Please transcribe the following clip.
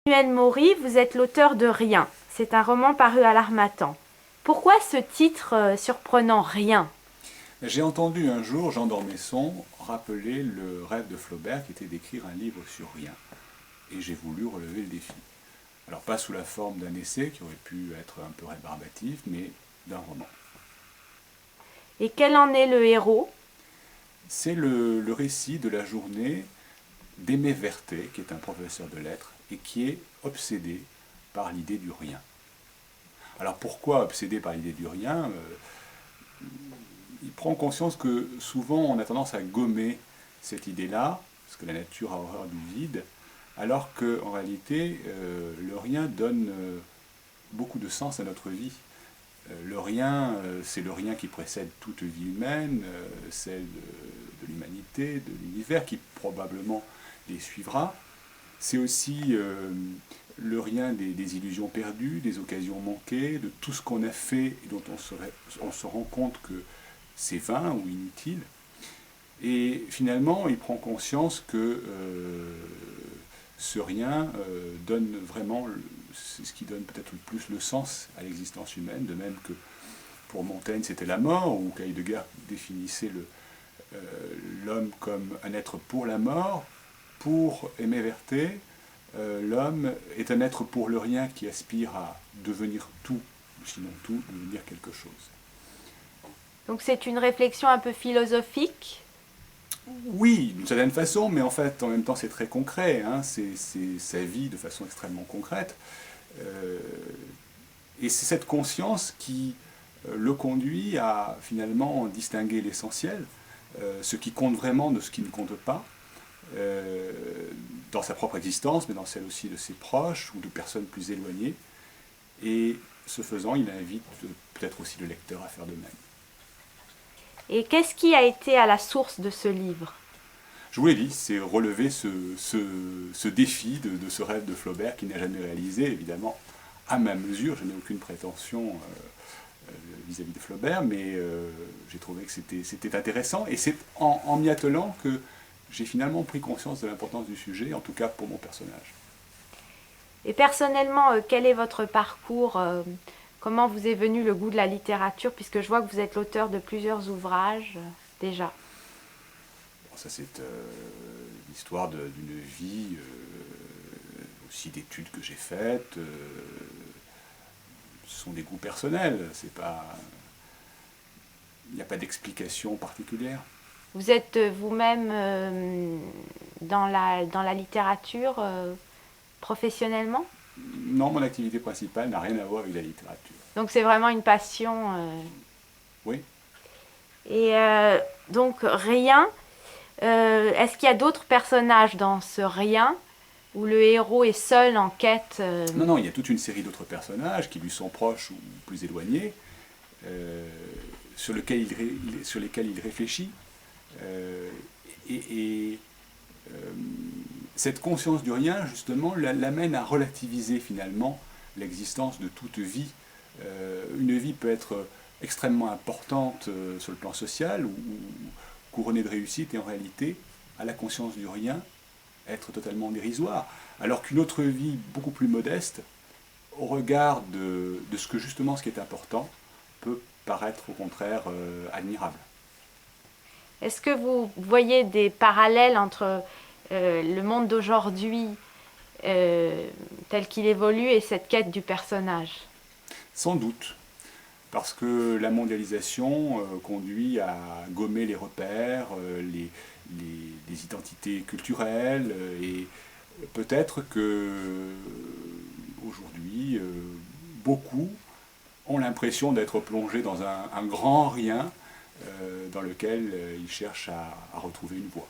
Emmanuel Maury, vous êtes l'auteur de Rien. C'est un roman paru à l'Harmattan. Pourquoi ce titre surprenant Rien? J'ai entendu un jour Jean d'Ormesson rappeler le rêve de Flaubert qui était d'écrire un livre sur rien. Et j'ai voulu relever le défi. Alors pas sous la forme d'un essai qui aurait pu être un peu rébarbatif, mais d'un roman. Et quel en est le héros? C'est le récit de la journée d'Aimé Vertet, qui est un professeur de lettres, et qui est obsédé par l'idée du rien. Alors pourquoi obsédé par l'idée du rien Il prend conscience que souvent on a tendance à gommer cette idée-là, parce que la nature a horreur du vide, alors qu'en réalité, le rien donne beaucoup de sens à notre vie. Le rien, c'est le rien qui précède toute vie humaine, celle de l'humanité, de l'univers, qui probablement les suivra. C'est aussi le rien des illusions perdues, des occasions manquées, de tout ce qu'on a fait et dont on se rend compte que c'est vain ou inutile. Et finalement, il prend conscience que ce rien donne vraiment, c'est ce qui donne peut-être le plus le sens à l'existence humaine, de même que pour Montaigne c'était la mort, ou qu'Heidegger définissait l'homme comme un être pour la mort. Pour Aimé Vertet, l'homme est un être pour le rien qui aspire à devenir tout, ou sinon tout, devenir quelque chose. Donc c'est une réflexion un peu philosophique. Oui, d'une certaine façon, mais en fait, en même temps, c'est très concret. Hein, c'est sa vie de façon extrêmement concrète. Euh, et c'est cette conscience qui le conduit à finalement distinguer l'essentiel, ce qui compte vraiment de ce qui ne compte pas, euh, dans sa propre existence, mais dans celle aussi de ses proches ou de personnes plus éloignées. Et ce faisant, il invite peut-être aussi le lecteur à faire de même. Et qu'est-ce qui a été à la source de ce livre? Je vous l'ai dit, c'est relever ce défi de ce rêve de Flaubert qui n'a jamais réalisé, évidemment, à ma mesure. Je n'ai aucune prétention vis-à-vis de Flaubert, mais j'ai trouvé que c'était intéressant. Et c'est en m'y attelant que j'ai finalement pris conscience de l'importance du sujet, en tout cas pour mon personnage. Et personnellement, quel est votre parcours? Comment vous est venu le goût de la littérature, puisque je vois que vous êtes l'auteur de plusieurs ouvrages déjà. Bon, ça, c'est l'histoire d'une vie, aussi d'études que j'ai faites. Ce sont des goûts personnels. C'est pas, il n'y a pas d'explication particulière. Vous êtes vous-même dans la littérature professionnellement? Non, mon activité principale n'a rien à voir avec la littérature. Donc c'est vraiment une passion. Oui. Et donc Rien, est-ce qu'il y a d'autres personnages dans ce Rien où le héros est seul en quête Non, non, il y a toute une série d'autres personnages qui lui sont proches ou plus éloignés, euh, sur lesquels il réfléchit. Euh, et cette conscience du rien, justement, l'amène à relativiser finalement l'existence de toute vie. Une vie peut être extrêmement importante sur le plan social ou couronnée de réussite et en réalité, à la conscience du rien, être totalement dérisoire. Alors qu'une autre vie beaucoup plus modeste, au regard de ce que justement ce qui est important, peut paraître au contraire admirable. Est-ce que vous voyez des parallèles entre le monde d'aujourd'hui tel qu'il évolue et cette quête du personnage? Sans doute, parce que la mondialisation conduit à gommer les repères, les identités culturelles, et peut-être que aujourd'hui, beaucoup ont l'impression d'être plongés dans un grand rien dans lequel ils cherchent à retrouver une voie.